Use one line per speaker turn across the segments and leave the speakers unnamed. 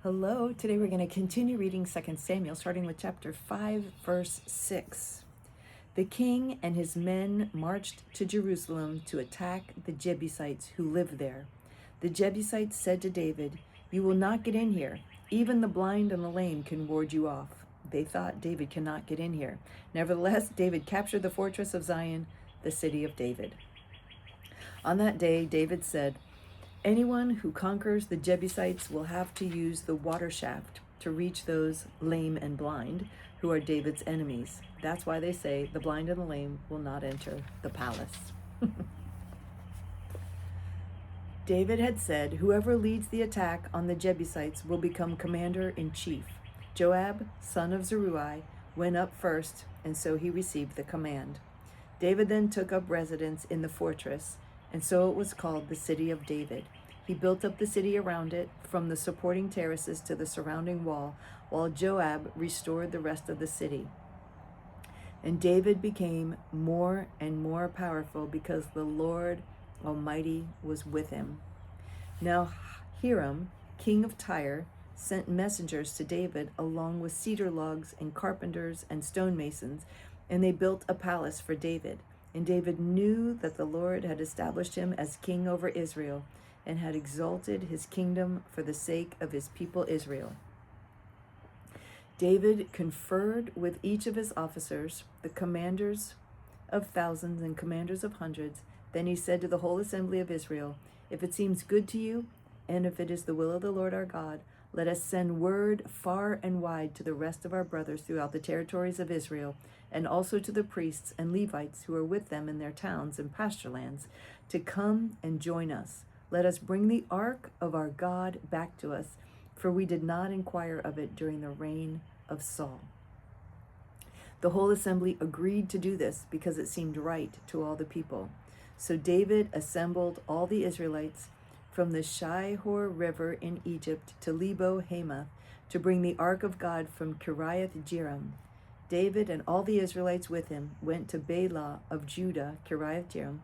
Hello, today we're going to continue reading 2 Samuel, starting with chapter 5, verse 6. The king and his men marched to Jerusalem to attack the Jebusites who lived there. The Jebusites said to David, "You will not get in here. Even the blind and the lame can ward you off." They thought, David cannot get in here. Nevertheless, David captured the fortress of Zion, the city of David. On that day, David said, "Anyone who conquers the Jebusites will have to use the water shaft to reach those lame and blind who are David's enemies." That's why they say the blind and the lame will not enter the palace. David had said, "Whoever leads the attack on the Jebusites will become commander-in-chief." Joab, son of Zeruiah, went up first, and so he received the command. David then took up residence in the fortress, and so it was called the City of David. He built up the city around it, from the supporting terraces to the surrounding wall, while Joab restored the rest of the city. And David became more and more powerful because the Lord Almighty was with him. Now Hiram, king of Tyre, sent messengers to David along with cedar logs and carpenters and stonemasons, and they built a palace for David. And David knew that the Lord had established him as king over Israel and had exalted his kingdom for the sake of his people Israel. David conferred with each of his officers, the commanders of thousands and commanders of hundreds. Then he said to the whole assembly of Israel, "If it seems good to you, and if it is the will of the Lord our God, let us send word far and wide to the rest of our brothers throughout the territories of Israel, and also to the priests and Levites who are with them in their towns and pasture lands, to come and join us. Let us bring the ark of our God back to us, for we did not inquire of it during the reign of Saul." The whole assembly agreed to do this because it seemed right to all the people. So David assembled all the Israelites from the Shihor River in Egypt to Lebo Hamath to bring the ark of God from Kiriath Jearim. David and all the Israelites with him went to Bela of Judah, Kiriath Jearim,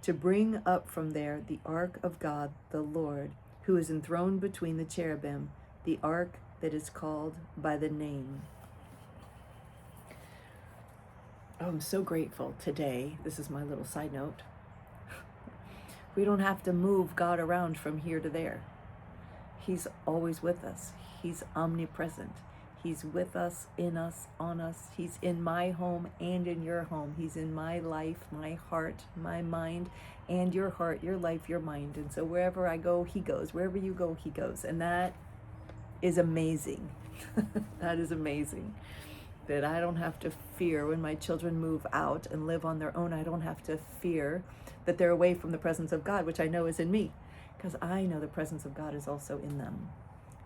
to bring up from there the ark of God, the Lord, who is enthroned between the cherubim, the ark that is called by the name. Oh, I'm so grateful today. This is my little side note. We don't have to move God around from here to there. He's always with us. He's omnipresent. He's with us, in us, on us. He's in my home and in your home. He's in my life, my heart, my mind, and your heart, your life, your mind. And so wherever I go, he goes. Wherever you go, he goes. And that is amazing. That is amazing. That I don't have to fear when my children move out and live on their own. I don't have to fear that they're away from the presence of God, which I know is in me, because I know the presence of God is also in them.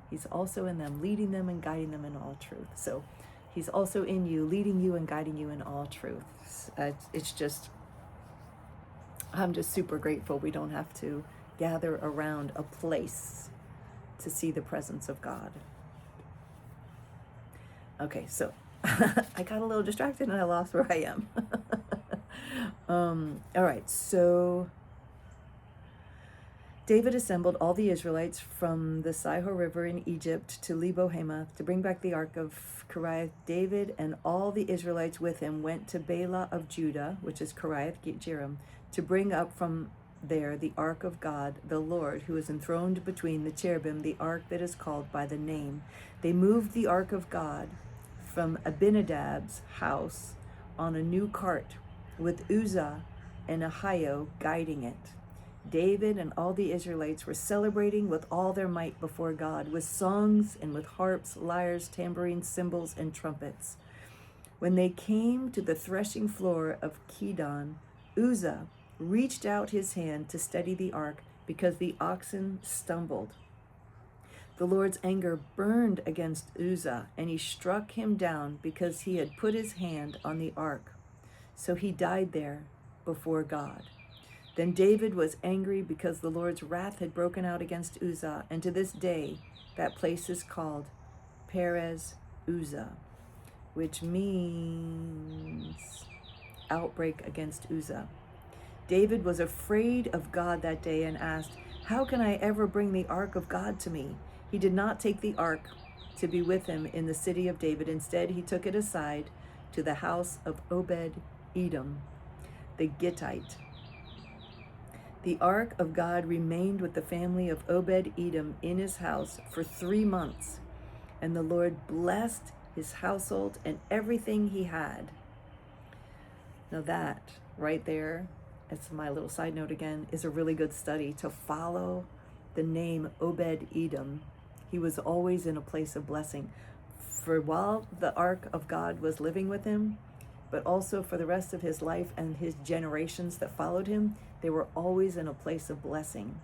He's also in them, leading them and guiding them in all truth. So he's also in you, leading you and guiding you in all truth. It's just, I'm just super grateful we don't have to gather around a place to see the presence of God. Okay, so I got a little distracted and I lost where I am. All right, so David assembled all the Israelites from the Shihor River in Egypt to Lebo Hamath to bring back the ark of Kiriath. David and all the Israelites with him went to Bela of Judah, which is Kiriath Jearim, to bring up from there the ark of God, the Lord, who is enthroned between the cherubim, the ark that is called by the name. They moved the ark of God from Abinadab's house on a new cart, with Uzzah and Ahio guiding it. David and all the Israelites were celebrating with all their might before God, with songs and with harps, lyres, tambourines, cymbals, and trumpets. When they came to the threshing floor of Kidon, Uzzah reached out his hand to steady the ark because the oxen stumbled. The Lord's anger burned against Uzzah, and he struck him down because he had put his hand on the ark. So he died there before God. Then David was angry because the Lord's wrath had broken out against Uzzah, and to this day that place is called Perez Uzzah, which means outbreak against Uzzah. David was afraid of God that day and asked, "How can I ever bring the ark of God to me?" He did not take the ark to be with him in the city of David. Instead, he took it aside to the house of Obed Edom, the Gittite. The ark of God remained with the family of Obed Edom in his house for 3 months, and the Lord blessed his household and everything he had. Now that right there, it's my little side note again, is a really good study to follow the name Obed Edom. He was always in a place of blessing. For while the ark of God was living with him, but also for the rest of his life and his generations that followed him, they were always in a place of blessing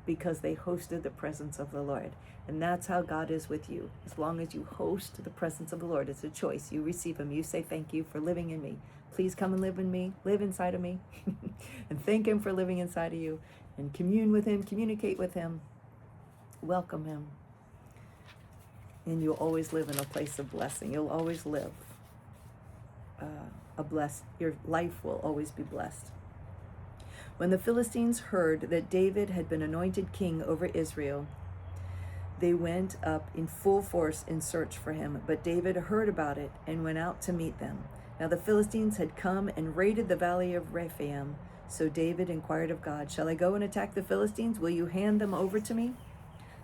because they hosted the presence of the Lord. And that's how God is with you. As long as you host the presence of the Lord, it's a choice. You receive him. You say, thank you for living in me. Please come and live in me, live inside of me, and thank him for living inside of you, and commune with him, communicate with him, welcome him. And you'll always live in a place of blessing. You'll always live your life will always be blessed. When the Philistines heard that David had been anointed king over Israel, they went up in full force in search for him. But David heard about it and went out to meet them. Now the Philistines had come and raided the valley of Rephaim. So David inquired of God, shall I go and attack the Philistines? Will you hand them over to me?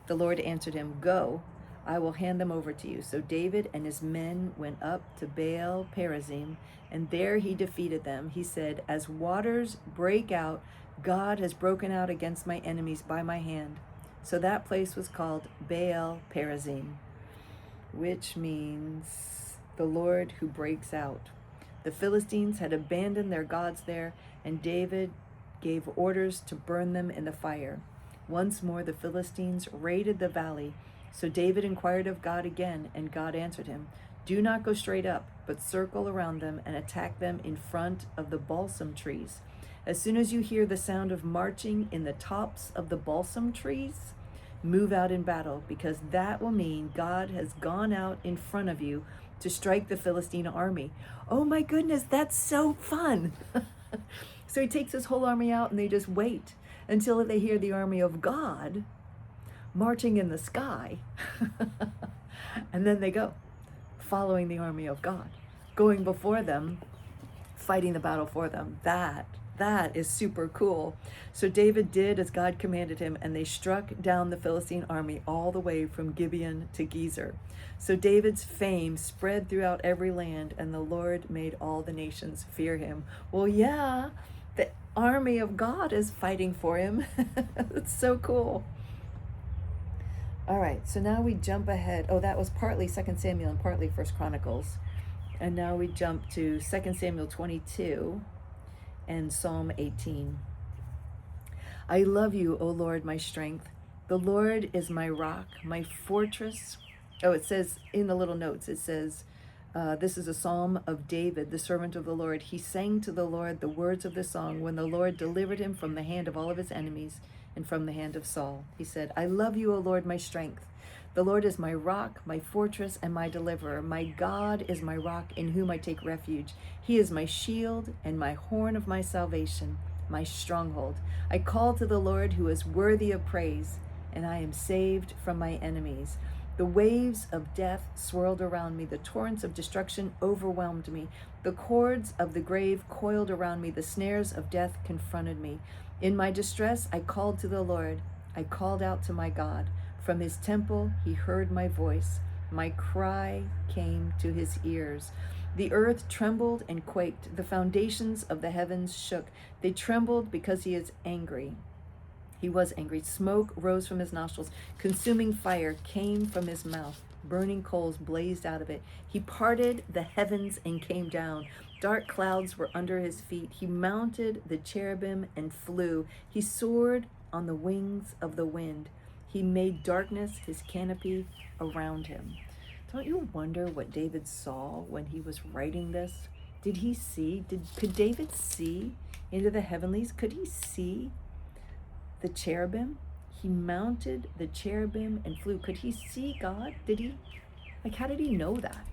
The Lord answered him, go, I will hand them over to you. So David and his men went up to Baal Perazim, and there he defeated them. He said, as waters break out, God has broken out against my enemies by my hand. So that place was called Baal Perazim, which means the Lord who breaks out. The Philistines had abandoned their gods there, and David gave orders to burn them in the fire. Once more the Philistines raided the valley. So David inquired of God again, and God answered him, do not go straight up, but circle around them and attack them in front of the balsam trees. As soon as you hear the sound of marching in the tops of the balsam trees, move out in battle, because that will mean God has gone out in front of you to strike the Philistine army. Oh my goodness, that's so fun. So he takes his whole army out, and they just wait until they hear the army of God marching in the sky. And then they go, following the army of God, going before them, fighting the battle for them. That is super cool. So David did as God commanded him, and they struck down the Philistine army all the way from Gibeon to Gezer. So David's fame spread throughout every land, and the Lord made all the nations fear him. Well, yeah, the army of God is fighting for him. It's so cool. All right, so now we jump ahead. Oh, that was partly 2 Samuel and partly 1 Chronicles. And now we jump to 2 Samuel 22 and Psalm 18. I love you, O Lord, my strength. The Lord is my rock, my fortress. Oh, it says in the little notes, it says, this is a psalm of David, the servant of the Lord. He sang to the Lord the words of the song when the Lord delivered him from the hand of all of his enemies and from the hand of Saul. He said, I love you, O Lord, my strength. The Lord is my rock, my fortress, and my deliverer. My God is my rock in whom I take refuge. He is my shield and my horn of my salvation, my stronghold. I call to the Lord who is worthy of praise, and I am saved from my enemies. The waves of death swirled around me. The torrents of destruction overwhelmed me. The cords of the grave coiled around me. The snares of death confronted me. In my distress, I called to the Lord. I called out to my God. From his temple, he heard my voice. My cry came to his ears. The earth trembled and quaked. The foundations of the heavens shook. They trembled because he is angry. He was angry. Smoke rose from his nostrils. Consuming fire came from his mouth. Burning coals blazed out of it. He parted the heavens and came down. Dark clouds were under his feet. He mounted the cherubim and flew. He soared on the wings of the wind. He made darkness his canopy around him. Don't you wonder what David saw when he was writing this? Could David see into the heavenlies? Could he see the cherubim? He mounted the cherubim and flew. Could he see God? How did he know that?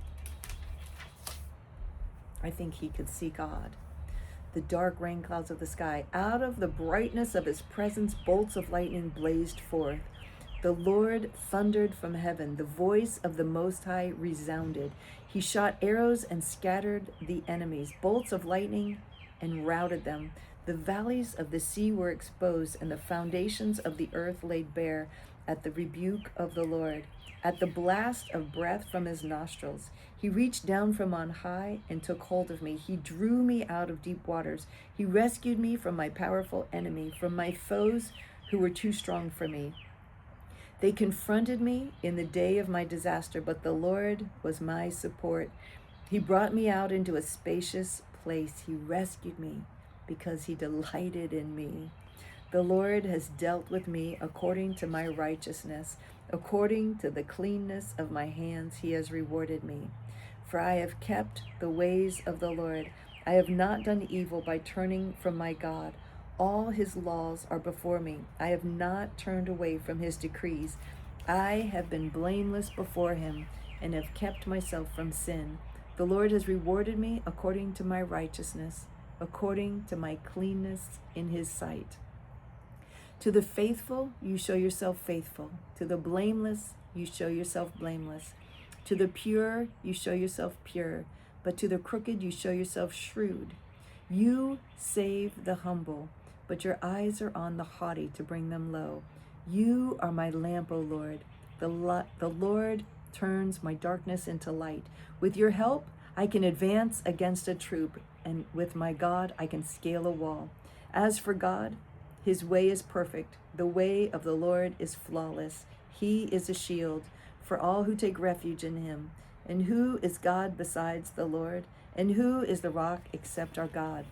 I think he could see God. The dark rain clouds of the sky. Out of the brightness of his presence, bolts of lightning blazed forth. The Lord thundered from heaven. The voice of the Most High resounded. He shot arrows and scattered the enemies, bolts of lightning and routed them. The valleys of the sea were exposed, and the foundations of the earth laid bare at the rebuke of the Lord, at the blast of breath from his nostrils. He reached down from on high and took hold of me. He drew me out of deep waters. He rescued me from my powerful enemy, from my foes who were too strong for me. They confronted me in the day of my disaster, but the Lord was my support. He brought me out into a spacious place. He rescued me because he delighted in me. The Lord has dealt with me according to my righteousness. According to the cleanness of my hands, he has rewarded me. For I have kept the ways of the Lord. I have not done evil by turning from my God. All his laws are before me. I have not turned away from his decrees. I have been blameless before him and have kept myself from sin. The Lord has rewarded me according to my righteousness, according to my cleanness in his sight. To the faithful, you show yourself faithful. To the blameless, you show yourself blameless. To the pure, you show yourself pure. But to the crooked, you show yourself shrewd. You save the humble, but your eyes are on the haughty to bring them low. You are my lamp, O Lord. The Lord turns my darkness into light. With your help, I can advance against a troop, and with my God, I can scale a wall. As for God, his way is perfect. The way of the Lord is flawless. He is a shield for all who take refuge in him. And who is God besides the Lord? And who is the rock except our God?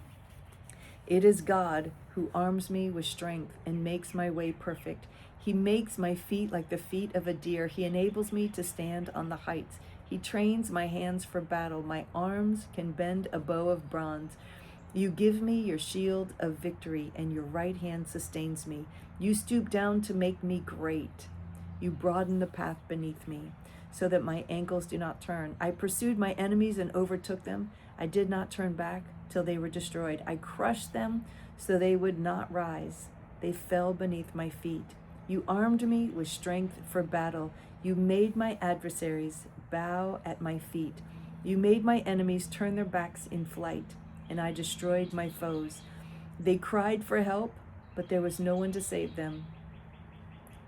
It is God who arms me with strength and makes my way perfect. He makes my feet like the feet of a deer. He enables me to stand on the heights. He trains my hands for battle. My arms can bend a bow of bronze. You give me your shield of victory, and your right hand sustains me. You stoop down to make me great. You broaden the path beneath me, so that my ankles do not turn. I pursued my enemies and overtook them. I did not turn back till they were destroyed. I crushed them so they would not rise. They fell beneath my feet. You armed me with strength for battle. You made my adversaries bow at my feet. You made my enemies turn their backs in flight, and I destroyed my foes. They cried for help, but there was no one to save them.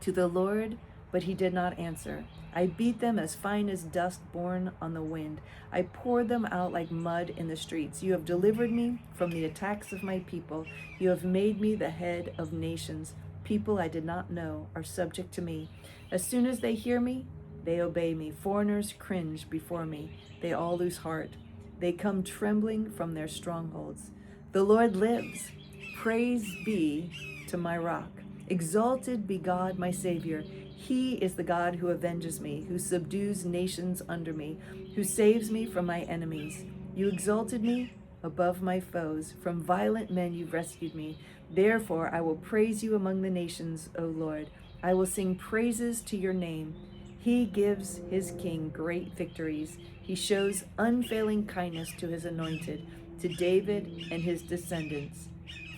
To the Lord, but he did not answer. I beat them as fine as dust borne on the wind. I poured them out like mud in the streets. You have delivered me from the attacks of my people. You have made me the head of nations. People I did not know are subject to me. As soon as they hear me, they obey me. Foreigners cringe before me. They all lose heart. They come trembling from their strongholds. The Lord lives. Praise be to my rock. Exalted be God, my Savior. He is the God who avenges me, who subdues nations under me, who saves me from my enemies. You exalted me above my foes. From violent men you rescued me. Therefore I will praise you among the nations, O Lord. I will sing praises to your name. He gives his king great victories. He shows unfailing kindness to his anointed, to David and his descendants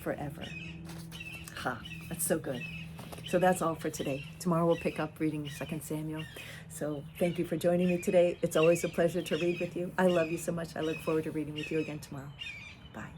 forever. Ha, that's so good. So that's all for today. Tomorrow we'll pick up reading 2 Samuel. So thank you for joining me today. It's always a pleasure to read with you. I love you so much. I look forward to reading with you again tomorrow. Bye.